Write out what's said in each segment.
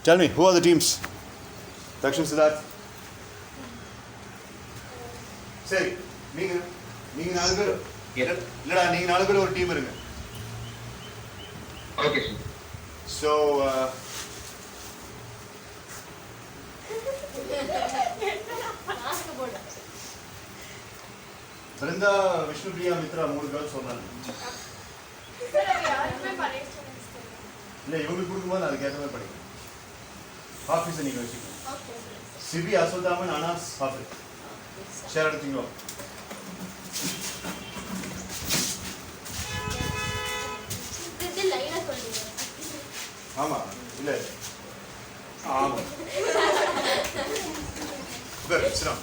Tell me, who are the teams? Dakshin, Siddharth. சரி நீங்க 4 பேர் இல்லடா நீங்க 4 பேர் ஒரு டீம் இருங்க. Okay So Brinda, Vishnu Priya, Mitra, 3 girls சொன்னாங்க. இல்ல இவங்களுக்கு கொடுக்கும்போது அதுக்கு ஏற்ற மாதிரி படிக்கணும். ஆஃபீஸை நீங்க வச்சுக்கணும். சிபி அசோதாமன் அனாஸ் ஆஃபீஸ் ஷேர் எடுத்தீங்களோ? ஆமா இல்ல ஆமா good sit down.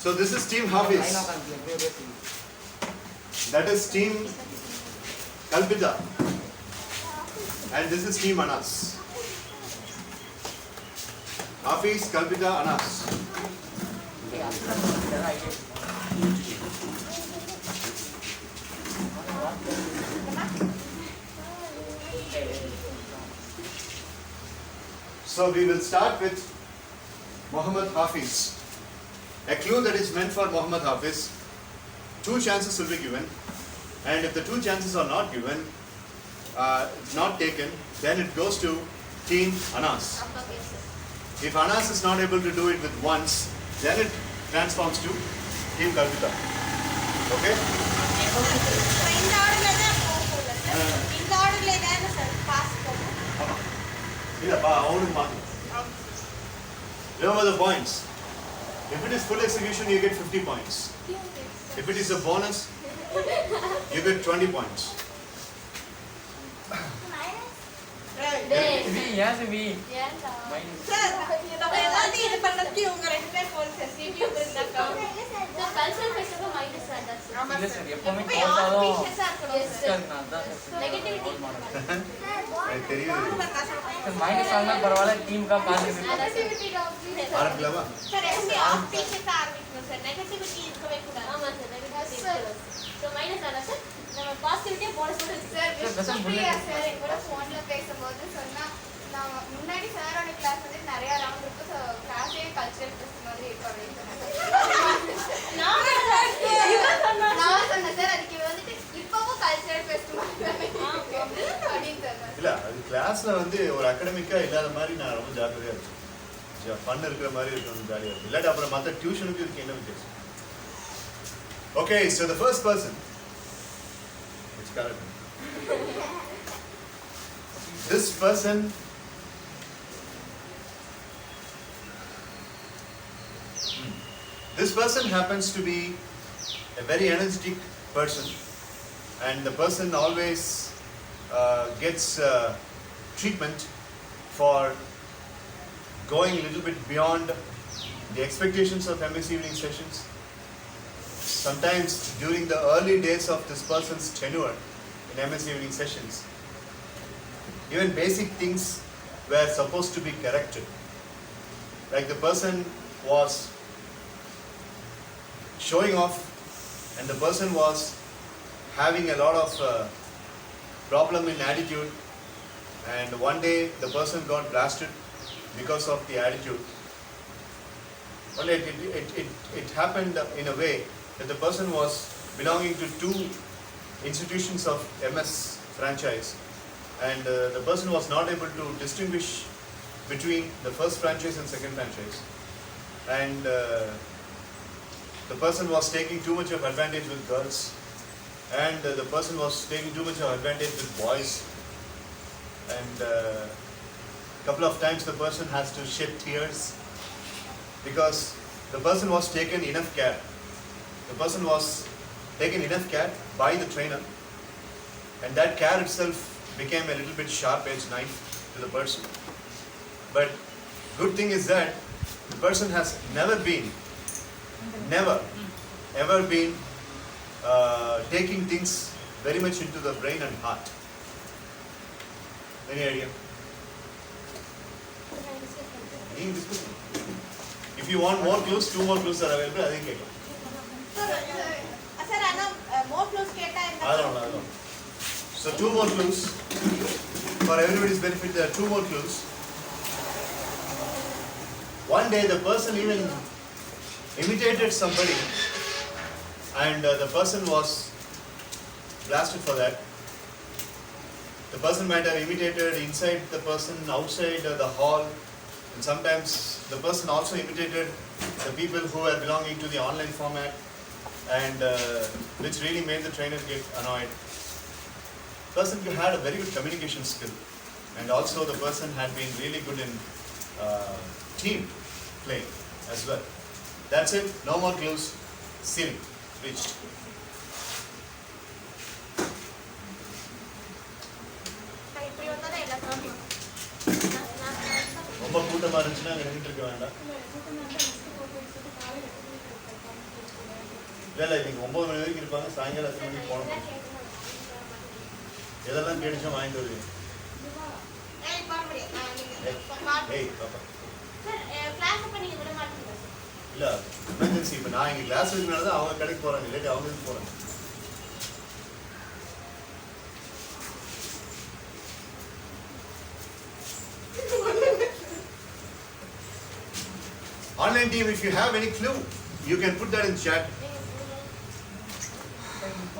So this is team Hafiz, that is team Kalpita, and this is team Anas. Hafiz, Kalpita, Anas. So we will start with Muhammad Hafiz. A clue that is meant for Muhammad Hafiz. 2 chances will be given, and if the 2 chances are not given, not taken, then it goes to team Anas. If Anas is not able to do it with once, then it transforms to team Kalpita. Okay? Remember the points. If it is full execution, you get 50 points. If it is a bonus, you get 20 points. Team का முன்னாடி சாரோட class வந்து நிறைய round இருக்கு. So கிளாஸே cultural fest மாதிரி இருக்கு அப்படினு நான் சொன்னேன் சார் அதுக்கு வந்துட்டு இப்பவும் கல்ச்சரல் ஃபெஸ்ட் மாதிரி அப்படினு சொன்னேன். இல்ல அது கிளாஸ்ல வந்து ஒரு அகாடமிக்கா இல்லாத மாதிரி நான் ரொம்ப ஜாக்கிரதையா இருக்கேன். ஃபன் இருக்கிற மாதிரி இருக்கணும், ஜாலியா இருக்கு. இல்ல அப்புறம் மத்த டியூஷனுக்கு இருக்கு என்ன வித்தியாசம்? Okay, so the first person, it's correct. This person happens to be a very energetic person, and the person always gets treatment for going a little bit beyond the expectations of MS evening sessions. Sometimes during the early days of this person's tenure in MS evening sessions, even basic things were supposed to be corrected. Like the person was showing off, and the person was having a lot of problem in attitude, and one day the person got blasted because of the attitude. Well, it happened in a way that the person was belonging to 2 institutions of MS franchise, and the person was not able to distinguish between the first franchise and second franchise, and the person was taking too much of advantage with girls, and the person was taking too much of advantage with boys, and couple of times the person has to shed tears because the person was taken enough care. The person was taken enough care by the trainer, and that care itself became a little bit sharp-edged knife to the person. But good thing is that the person has never ever been taking things very much into the brain and heart. Any idea? If you want more clues, 2 more clues are available. I think I can. Sir, more clues keta I don't know. So 2 more clues. for everybody's benefit, there are two more clues. One day the person even imitated somebody, and the person was blasted for that. The person might have imitated inside the person, outside the hall, and sometimes the person also imitated the people who were belonging to the online format, and which really made the trainer get annoyed. Person had a very good communication skill, and also the person had been really good in team play as well. That's it. No more clues. Ceiling reached. இப்படி வந்தானே எல்லாத்தையும் ரொம்ப கூட்டமா இருந்துச்சுன்னா நின்றுட்டு இருக்க வேண்டாம். இல்ல இன்னைக்கு 9 மணி வரைக்கும் இருப்பாங்க. சாயங்காலம் எத்தனை மணிக்கு போகணும்? எதெல்லாம் கேட்டுச்சோ வாங்கிட்டு வருவீங்க. ஏய் பாப்பா. சார் கிளாஸ் அப்ப நீங்க விட மாட்டீங்களா சார்? இல்ல எமர்ஜென்சி. இப்போ நான் இங்க கிளாஸ் இருக்கனால தான் அவங்க கடைக்கு போறாங்க. இல்லாட்டி அவங்க இதுக்கு போறாங்க. Online team, if you have any clue, you can put that in chat.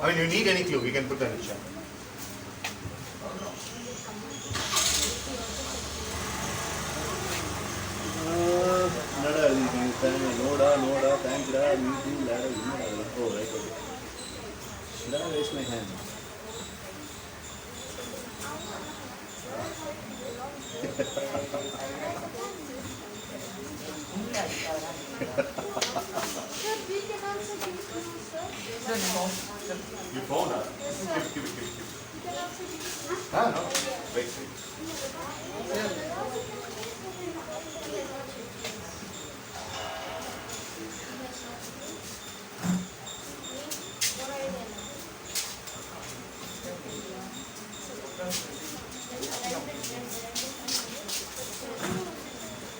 I mean, you need any clue, you can put that in chat. Noda, thank you, meeting, ladder, oh, right, okay. Should I raise my hand? You phone her? Give it. Ah, no. Wait.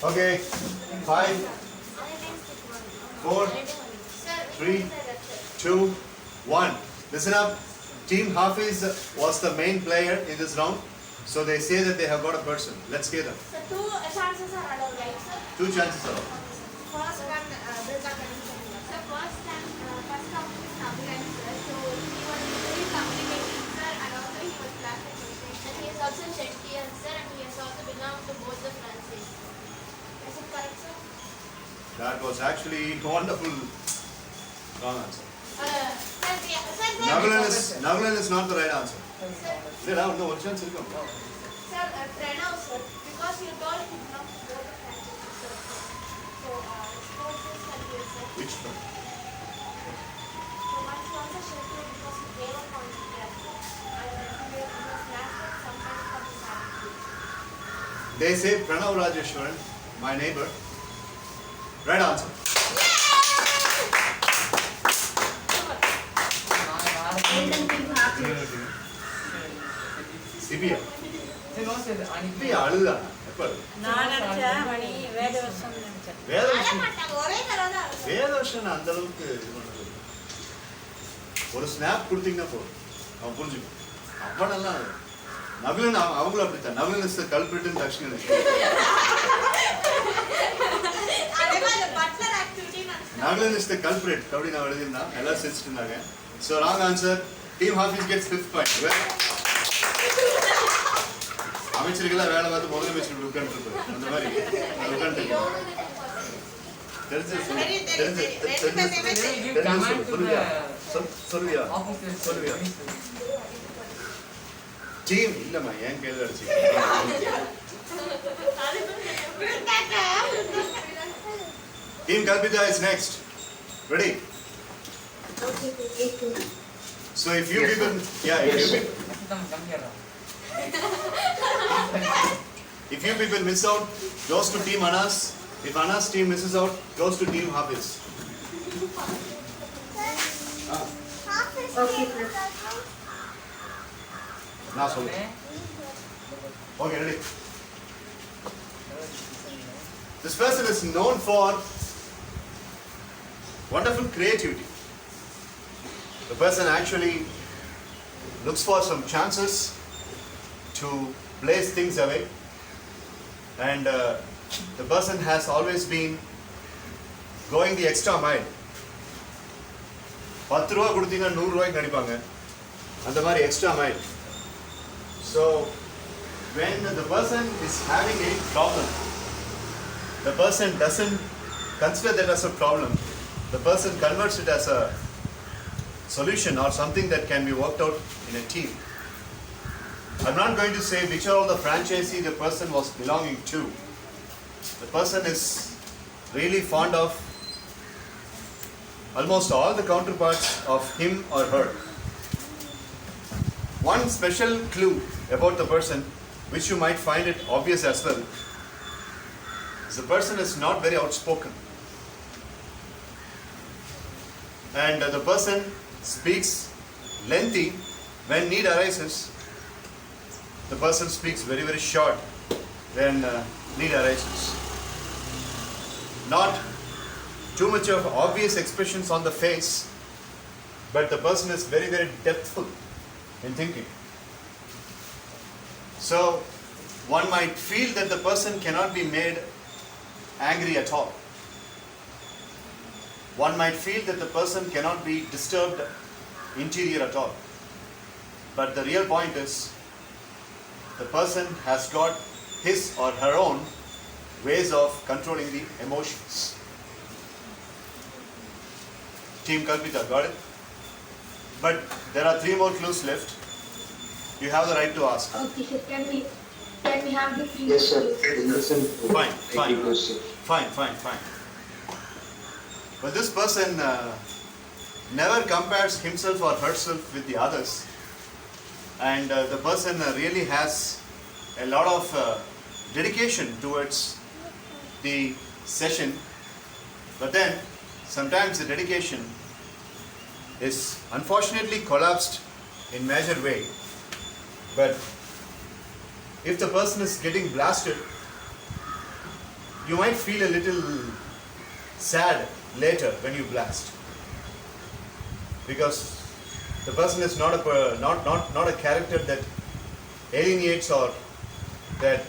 Okay, 5, 4, 3, 2, 1. Listen up. Team Hafiz was the main player in this round, so they say that they have got a person. Let's hear them. So two chances are allowed, right, sir? 2 chances are. First one, Durga Ganesh. So first option is Nabilan, sir. So he was very complicated, sir, and also he was plastic mistake. And he is also Shettian, sir, and he has also belonged to both the Francis. Is it correct, sir? That was actually wonderful. Wrong answer. Sir, Nagaland is not the right answer. sir, There are no chance. sir, Pranav, sir, because you told him not to go to Francis, sir. So, sports is confused, sir. Which one? So once he also Shettian because he gave up on the class, sir. And he was plastic sometimes from his attitude. They say Pranav Rajeshwaran, my neighbor. Right answer. Sibia. Sibia அழுதா எப்ப நான் நினைச்சேன் மணி வேதவசம் நினைச்சேன். வேதவர்ஷன் அந்த அளவுக்கு இது பண்ணது. ஒரு ஸ்னாப் கொடுத்தீங்கன்னா போதும் அவன் புரிஞ்சுக்கும். அவனெல்லாம் நகுலன் அவங்களும் அப்படித்தான். Nakulan is the culprit in Dakshina. Nagaland is the culprit. Kabadi na vadidinna. Ella sitchittunnaga. So wrong answer. Team Hafiz gets 5th point. அமைச்சர்களா வேலை பார்த்து முதலமைச்சர் உட்காந்துருப்பாரு. அந்த மாதிரி உட்காந்து சொல்லுவியா டீம் இல்லம்மா ஏன் கேள்வி அடிச்சு Team Kalpita is next. Ready? So if you people, if you people miss out, goes to Team Anas. If Anas team misses out, goes to Team Hafiz. Now sorry. Okay, ready? This person is known for wonderful creativity. The person actually looks for some chances to blaze things away, and the person has always been going the extra mile. 10 ரூபா கொடுத்தீங்கன்னா 100 ரூபாய்க்கு நடிப்பாங்க, அந்த மாதிரி extra mile. So when the person is having a problem, the person doesn't consider that as a problem. The person converts it as a solution or something that can be worked out in a team. I'm not going to say which are all the franchisee the person was belonging to. The person is really fond of almost all the counterparts of him or her. One special clue about the person, which you might find it obvious as well, is the person is not very outspoken. And the person speaks lengthy when need arises. The person speaks very, very short when need arises. Not too much of obvious expressions on the face, but the person is very, very depthful in thinking. So one might feel that the person cannot be made angry at all. One might feel that the person cannot be disturbed interior at all. But the real point is, the person has got his or her own ways of controlling the emotions. Team Kalpita, got it? But there are 3 more clues left. You have the right to ask. Okay, sir. Can we have the free? Yes, sir. Listen to Fine, fine. Fine. Fine. But this person never compares himself or herself with the others. And the person really has a lot of dedication towards the session. But then, sometimes the dedication is unfortunately collapsed in major way. But if the person is getting blasted, you might feel a little sad later when you blast, because the person is not a character that alienates or that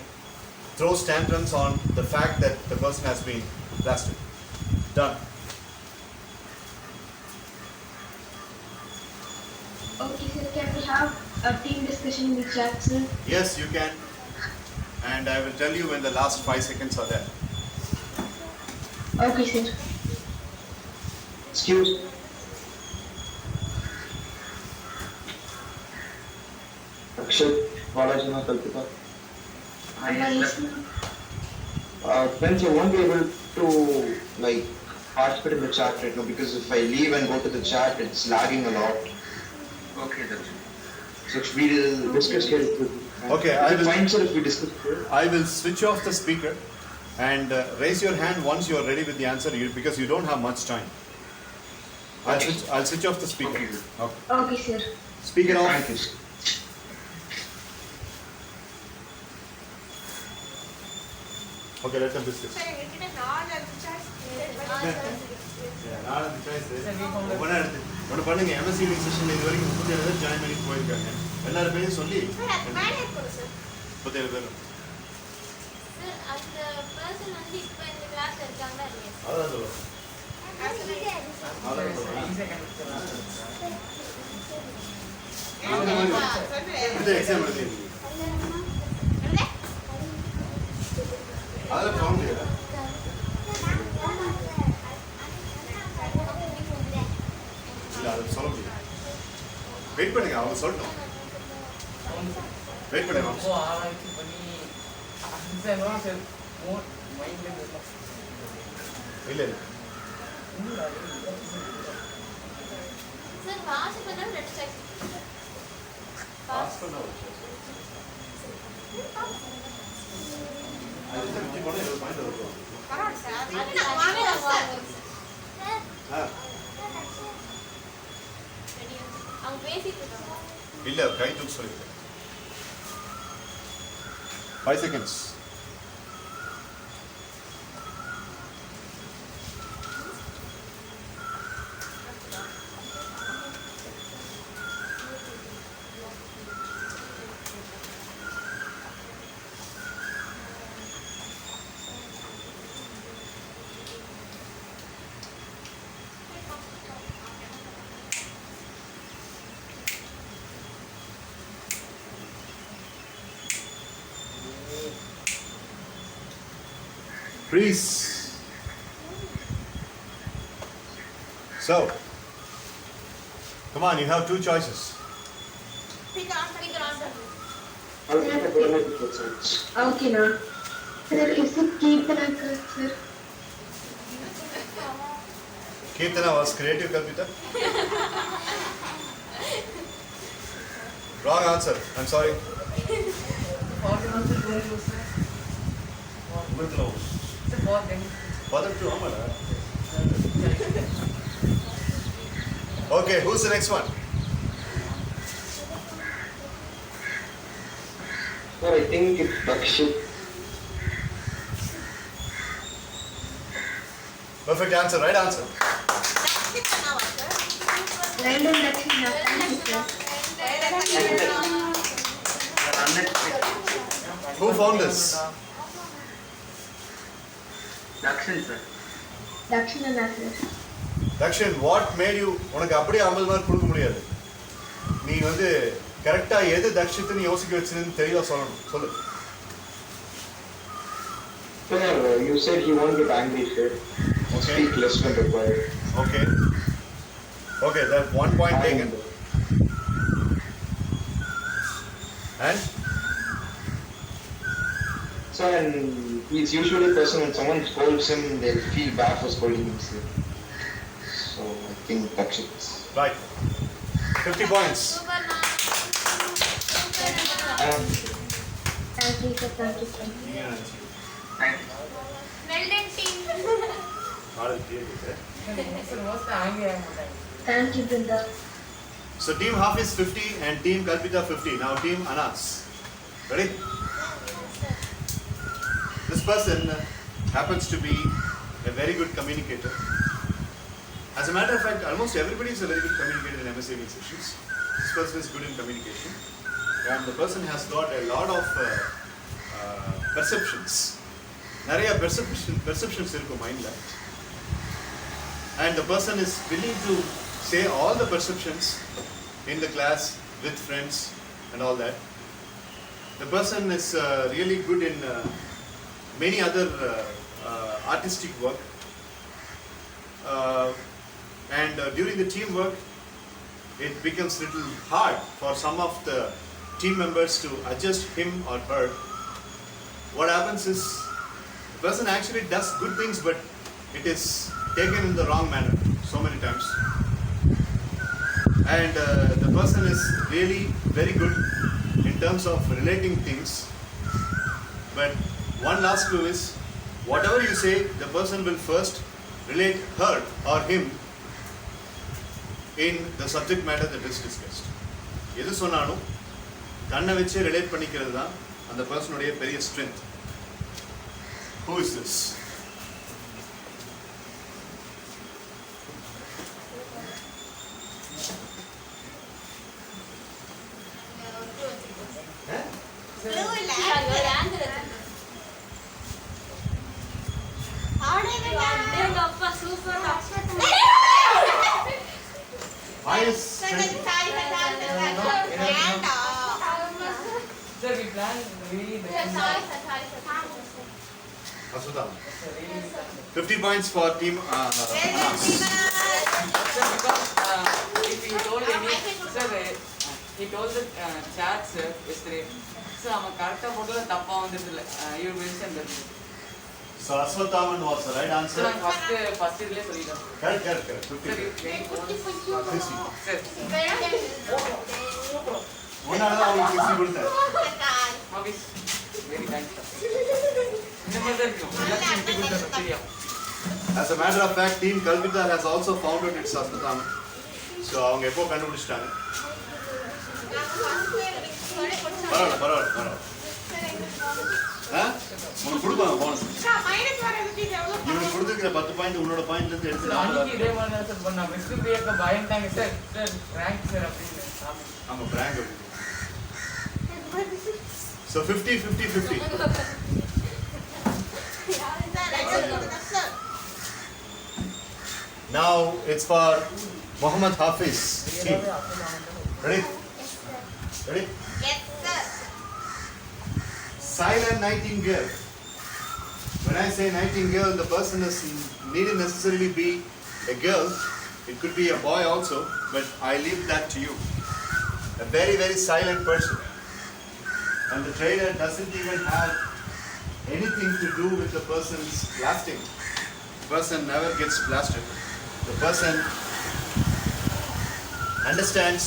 throws tantrums on the fact that the person has been blasted. Done. Okay, sir. Can we have a team discussion in the chat, sir? Yes, you can, and I will tell you when the last 5 seconds are there. Okay, sir. Excuse. Akshay, Balaji, Kalpita. Am I listening? Friends, I won't be able to like participate in the chat right now because if I leave and go to the chat, it's lagging a lot. Okay, that's So we'll discuss here. Okay, I Is it will- fine, sir, if we discuss here? I will switch off the speaker and raise your hand once you are ready with the answer, because you don't have much time. I'll switch off the speaker. Okay. Okay. Okay, sir. Speaker off. Thank you, sir. Okay, let them discuss. Sir, என்கிட்ட 4 choice ஒன்று பண்ணுங்க, MSc session இது வரைக்கும் 37 பேர் join பண்ணி போயிருக்காங்க. எல்லாரும் பேரையும் சொல்லி சார் அது மேலே இருக்கும் சார் 37 பேர். சார் அந்த பர்சன் வந்து இப்போ இந்த கிளாஸ்ல இருக்காங்களா இல்லையா அதான் சொல்லுவோம். அதான் சொல்லுவோம். இந்த எக்ஸாம் எழுதி அதில் சொல்ல முடியாது. இல்லை, அதை சொல்ல முடியாது. வெயிட் பண்ணுங்க, அவங்க சொல்லட்டும். வெயிட் பண்ணுங்க. ரொம்ப ஆராய்ச்சி பண்ணி அன்செல்லாம் சரி மைண்டில் இருக்கலாம். இல்லை சார் வாட்ச் பண்ணா ரெட் சாய்ஸ் பாஸ் பண்ண ஒரு அது தெரிஞ்சு போனால் ஒரு பாயிண்ட் இருக்கும். பரவாயில்ல சார் அது நான் வாங்குறேன் சார் ஆ அவங்க பேசிட்டு இருக்காங்க இல்லை, கை தூக்கு சொல்லியிருக்கேன். 5 seconds. Freeze. So, come on, you have two choices. Pick on. I'll take a bonnet with results. Okay, now. Sir, is it Kirtana, sir? Kirtana was creative, Kalpita. Wrong answer. I'm sorry. For them also too close, sir. Sir, for them. Father too, Amala. Okay, who's the next one? Sir, I think it's Dakshit. Perfect answer, right answer. Random Dakshina. Thank you, sir. Who found this? Dakshin, sir. Dakshina, sir. Dakshin, what made you உனக்கு அப்படியே 50 mark கொடுக்க முடியாது. நீ வந்து கரெக்ட்டா எது தக்ஷித்னு யோசிக்க வச்சிருந்தேன்னு தெளிவா சொல்லணும். சொல்லு. Sir, you said he won't get angry, sir. Okay. Speak less when required. Okay. Okay, that 1 point taken. And Sir, and he's usually a person when someone scolds him, they'll feel bad for scolding him, sir. So I think Dakshit. right. 50 points. Thank you, sir. Thank you, sir. Thank you. Well done, team. Sir, most angry I am. Thank you, Brinda. So team Hafiz 50 and team Kalpita 50. Now team Anas. Ready? This person happens to be a very good communicator. As a matter of fact, almost everybody is a very good communicator in MSAV sessions. This person is good in communication. And the person has got a lot of perceptions. நிறைய perceptions இருக்கும் மைண்ட்ல. And the person is willing to say all the perceptions in the class with friends and all that. The person is really good in many other artistic work. And during the teamwork, it becomes little hard for some of the team members to adjust him or her. What happens is, the person actually does good things, but it is taken in the wrong manner so many times. And the person is really very good in terms of relating things. But one last clue is, whatever you say, the person will first relate her or him in the subject matter that is discussed. எது சொன்னாலும் கண்ணை வச்சு relate பண்ணிக்கிறது தான் அந்த பர்சனுடைய பெரிய strength. Who is this? Minus Sir, we plan really Asudha. Sir, really. 50 points for team Anas. Sir, because if he told any, sir, he told the chat, sir, yesterday. Sir, அவன் கரெக்டா போட்டல தப்பா வந்தது இல்ல. You mentioned that. So Aswathaman was the right Sir, answer. நான் first இதுலயே சொல்லிட்டேன். Correct. Sir, 50. you very honest. 60. Sir, ஒன்னாலதான் அவங்களுக்கு 60 கொடுத்தேன். Mobis, very thanks. இந்த மாதிரி தான் இருக்கும். எல்லாத்தையும் விட்டு கொடுத்தது தெரியும். As a matter of fact, team Kalpita has also founded its Aswathaman. So அவங்க எப்போ கண்டுபிடிச்சிட்டாங்க. பரவாயில்ல. உனக்கு கொடுப்பாங்க போனஸ். இவனுக்கு கொடுத்துருக்கிற 10 பாயிண்ட் உன்னோட பாயிண்ட்ல இருந்து எடுத்து அன்னைக்கு இதே மாதிரி தான் சார் பண்ணா. வெஸ்ட் பிளேயர்க்க பயந்தாங்க சார். சார் ரேங்க் சார் அப்படின்னு. ஆமா prank. So 50. Now it's for Muhammad Hafiz team. Ready? Ready? Yes, sir. Silent Nightingale. When I say nightingale, the person is needn't necessarily be a girl. It could be a boy also, but I leave that to you. A very, very silent person. And the trainer doesn't even have anything to do with the person's blasting. The person never gets blasted. The person understands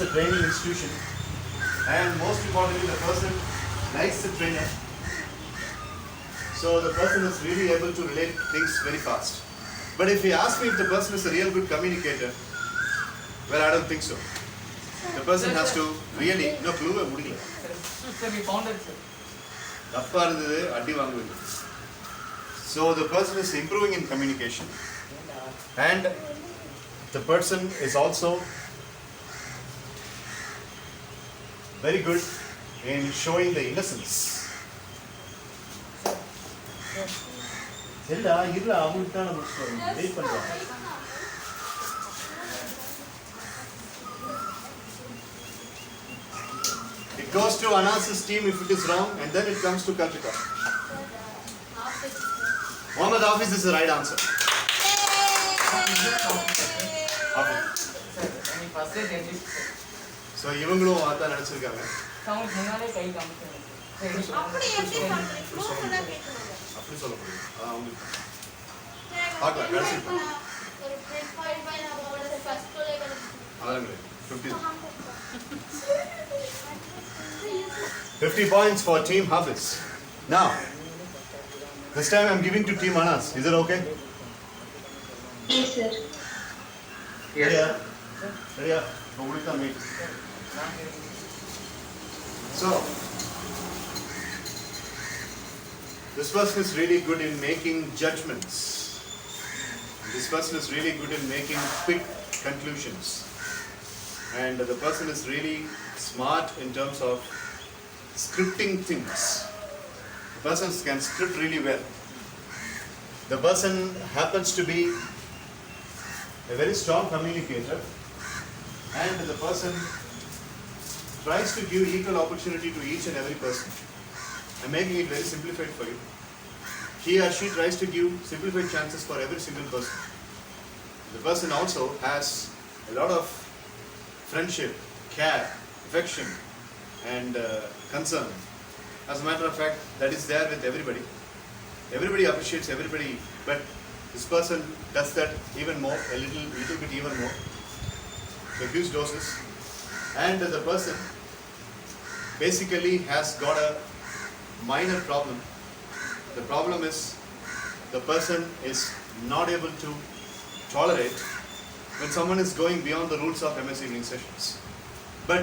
the training institution, and most importantly, the person likes the trainer. So the person is really able to relate things very fast. But if you ask me if the person is a real good communicator, well, I don't think so. The person has to really no clue முடியல. Sir, we found it, sir. தப்பா இருந்தது அடி வாங்குவீங்க. So the person is improving in communication, and the person is also very good in showing the innocence. இல்ல இல்ல அவங்களுக்கு தான் நம்ம வெயிட் பண்றோம். It goes to Anas's team if it is wrong, and then it comes to Kalpita. Mohammed Hafiz is the right answer. Hafiz. Sir, any first day dentist, sir. So இவங்களும் வார்த்தை நினைச்சிருக்காங்க. அவங்களுக்கு முன்னாலே கை காமிச்சாங்க. அப்படி எப்படி பண்றீங்க? ப்ரூஃப்ல கேட்கணும். அப்படி சொல்ல முடியும். அவங்களுக்கு பார்க்கலாம் கடைசி ஒரு 10.5 நம்ம ஃபர்ஸ்ட் கோலே அதெல்லாம் 50 points for team Hafiz. Now, this time I'm giving to team Anas. Is it okay? Yes, sir. Yes. Yeah. Yeah. உங்களுக்கு தான் meet. So, this person is really good in making judgments. This person is really good in making quick conclusions. And the person is really smart in terms of scripting things. The person can script really well. The person happens to be a very strong communicator, and the person tries to give equal opportunity to each and every person. I'm making it very simplified for you. He or she tries to give simplified chances for every single person. The person also has a lot of friendship, care, affection, and concern. As a matter of fact, that is there with everybody. Everybody appreciates everybody, but this person does that even more, a little bit even more. So huge doses. And the person basically has got a minor problem. The problem is the person is not able to tolerate when someone is going beyond the rules of MS evening sessions. But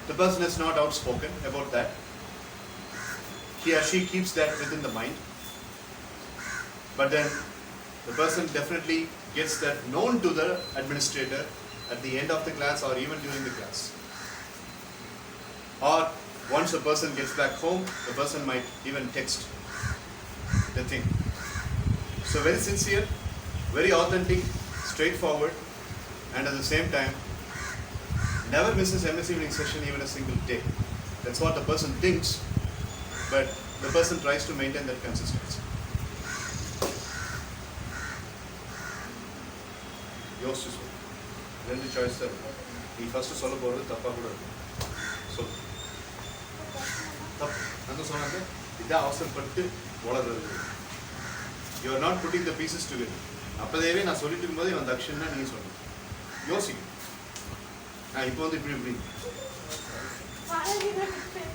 the person is not outspoken about that. He or she keeps that within the mind. But then the person definitely gets that known to the administrator at the end of the class or even during the class. Or once the person gets back home, the person might even text the thing. So very sincere, very authentic, straightforward, and at the same time, never misses MS evening session even a single day. That's what the person thinks, but the person tries to maintain that consistency. யோசிச்சு சொல்லு. ரெண்டு choice தான் இருக்கு. நீ first சொல்ல போகிறது தப்பாக கூட இருக்கும். சொல்லு. தப்பு. அந்த சொன்னாங்க இதான் அவசரப்பட்டு வளர்றது. You are not putting the pieces together. அப்போதேவே நான் சொல்லிட்டு இருக்கும்போது இவன் தக்ஷன் தான் நீங்கள் சொல்லணும். யோசிக்கணும். நான் இப்போ வந்து இப்படி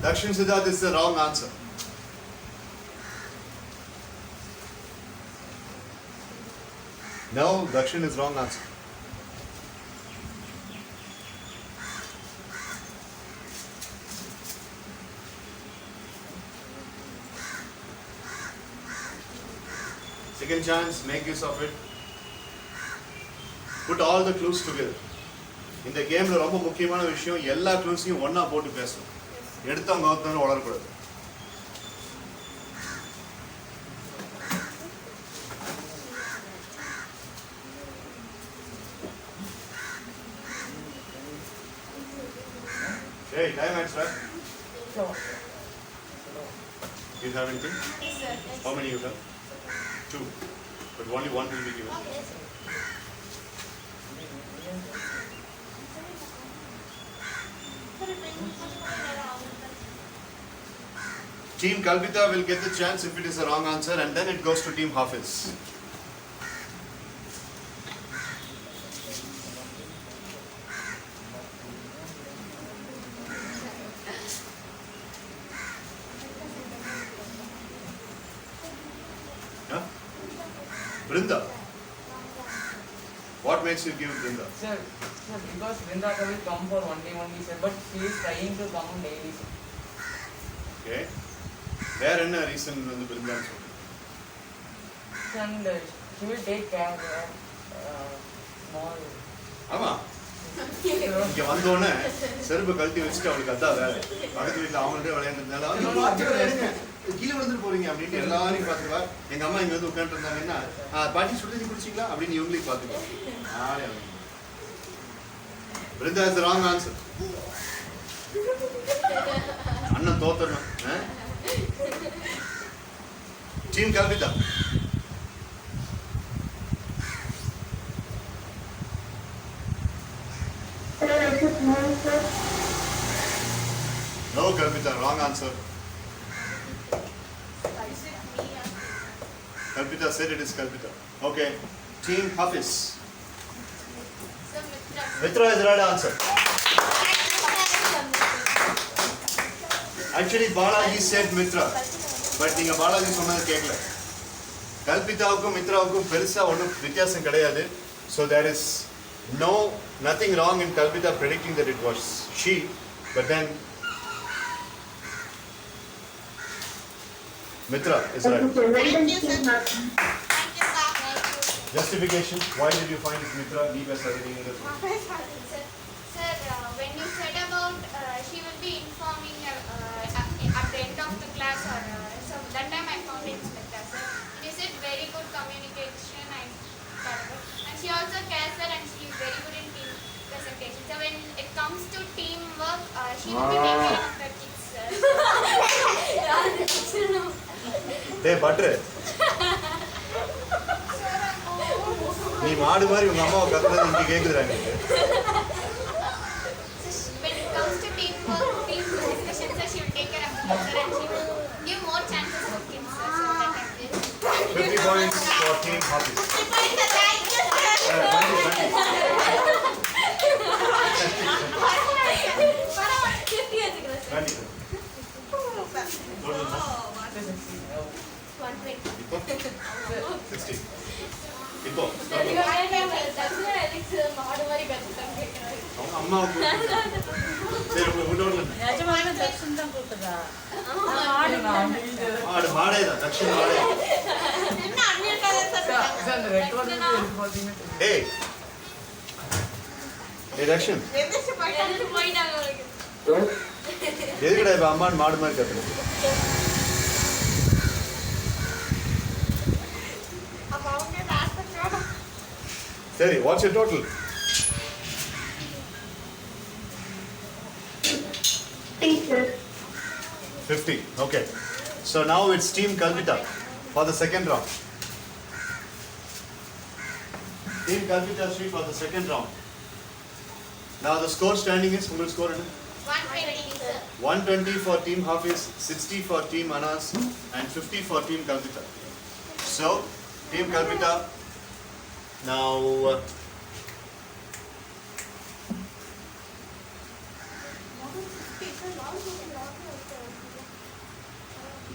Dakshin Siddharth is the wrong answer. No, Dakshin is wrong answer. Second chance, make use of it. Put all the clues together. இந்த கேம்ல ரொம்ப முக்கியமான விஷயம் எல்லா க்ளூஸையும் ஒண்ணா போட்டு பேசணும். எடுத்தவங்க ஒருத்தவங்க வளரக்கூடாது. Hey, time extra. Do you have anything? Yes, sir. Yes. How many you have? 2. But only one will be given. Okay, sir. Team Kalpita will get the chance if it is a wrong answer, and then it goes to Team Hafiz. Huh? Brinda. What makes you give Brinda? Sir, because Vrinda will come for one day only, sir, but she is trying to come daily, sir. Okay. Where என்ன reason வந்து பிருந்தான்னு சொல்றீங்க? And she will take care small. ஆமா. இங்க வந்த உடனே செருப்பு கழட்டி வச்சுட்டு அவளுக்கு அதான் வேலை. பக்கத்து வீட்டுல அவங்கள்ட்ட விளையாண்டுருந்தாலும் கீழே வந்துட்டு போறீங்க அப்படின்னு எல்லாரையும் பார்த்துப்பா. எங்க அம்மா இங்க வந்து உட்காந்துட்டு இருந்தாங்கன்னா பாட்டி சுடுதண்ணி குடிச்சிங்களா அப்படின்னு இவங்களையும் பார்த்துப்பா. Brinda is the wrong answer. அண்ணன் தோத்தணும். Team Kalpita. Sir, is it wrong, sir? No, Kalpita, wrong answer. Kalpita said it is Kalpita. Okay. Team Hafiz. Sir, Mitra. Mitra is the right answer. Actually, Balaji said Mitra. But நீங்க பாலாஜி சொன்னது கேட்கல. கல்பிதாவுக்கும் மித்ராவுக்கும் பெருசா ஒன்றும் வித்தியாசம் கிடையாது. So there is nothing wrong in Kalpita predicting that it was she, but then Mitra is right. Okay, sir. Well done, Thank you, Team sir. Hafiz. Thank you, sir. Justification. Why did you find it Mitra? Leave us everything in the Sir, when you said about she will be informing at the end of the class or so that time I found it Smita, sir. You said very good communication I thought about. And she also cares, sir, and she is very good in team presentation. So when it comes to teamwork, she will be taking care of the kids, sir. டேய் butter நீ மாடு மாதிரி உங்க அம்மாவை கத்துறது இங்க கேக்குதுடா எனக்கு. When it comes to teamwork, team presentation, sir, she will take care of the kids, sir, and she will give more chances to kids, sir. So that I feel. 50 points for Team Hafiz. Thank you, sir. Gandhi. இப்போ 60. இப்போ அவங்க அம்மாவுக்கு சரி உங்க விட்டோம்ல நிஜமாவே தர்ஷன் தான் கூப்பிட்டதா? மாடு மாடே தான் தக்ஷன் மாடே. என்ன அண்ணியிருக்காதே sir? Sir, the red one will be important. ஏய் ஏய் தக்ஷன் எந்திரிச்சு போயிட்டாங்க. எதுக்குடா இப்ப அம்மான் மாடு மாதிரி கத்துறது? அப்ப அவங்க லாஸ்ட் சரி what's your total? 50, sir. 50. Okay. So now it's Team Kalpita for the second round. Team Kalpita Street for the second round. Now the score standing is Kumul score is 120, sir. 120 for Team Hafiz, 60 for Team Anas, and 50 for Team Kalpita. So Team Kalpita now.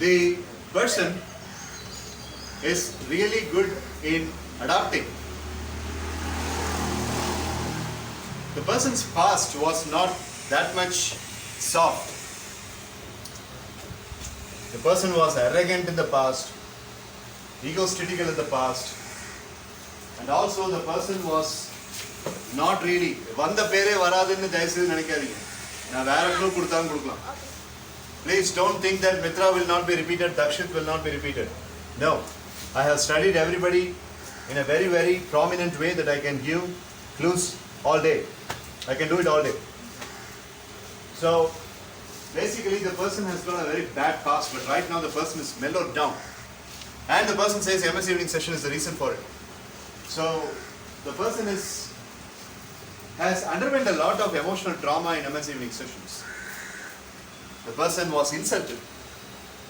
The person is really good in adapting. The person's past was not that much soft. The person was arrogant in the past, egotistical in the past, and also the person was not really. வந்த பேரே வராதுன்னு தயவு செய்து நினைக்காதீங்க. நான் வேற clue கொடுத்தாலும் கொடுக்கலாம். Please don't think that Mitra will not be repeated, Dakshit will not be repeated. No. I have studied everybody in a very, very prominent way that I can give clues all day. I can do it all day. So, basically the person has got a very bad past, but right now the person is mellowed down. And the person says MS evening session is the reason for it. So the person has underwent a lot of emotional trauma in MS evening sessions. The person was insulted.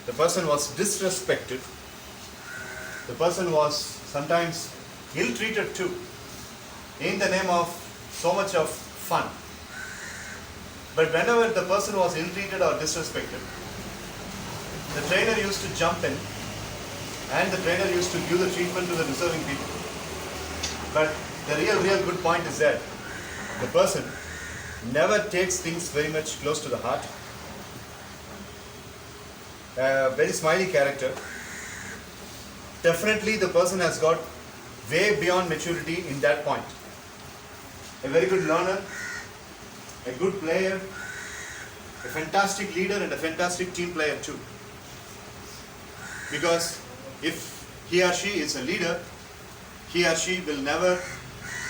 The person was disrespected. The person was sometimes ill-treated too, in the name of so much of fun. But whenever the person was ill-treated or disrespected, the trainer used to jump in and the trainer used to give the treatment to the deserving people. But the real good point is that the person never takes things very much close to the heart. A very smiley character. Definitely the person has got way beyond maturity in that point. A very good learner, a good player, a fantastic leader and a fantastic team player too. Because if he or she is a leader, he or she will never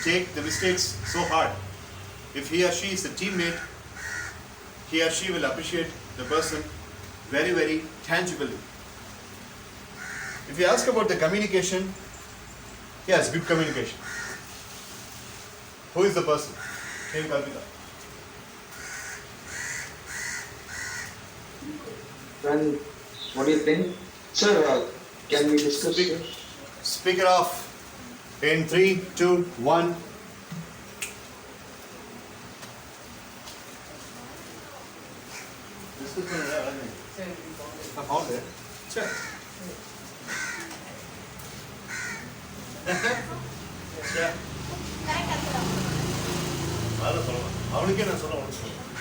take the mistakes so hard. If he or she is a teammate, he or she will appreciate the person very tangibly. If you ask about the communication, yes, good communication. Who is the person? Hey, Kalpita. Then, what do you think? Sir, can we discuss Speak. this? Speaker off. In 3, 2, 1. I found it. Check. Yeah. Correct answer. அதான் சொல்லலாம். அவனுக்கே நான் சொல்ல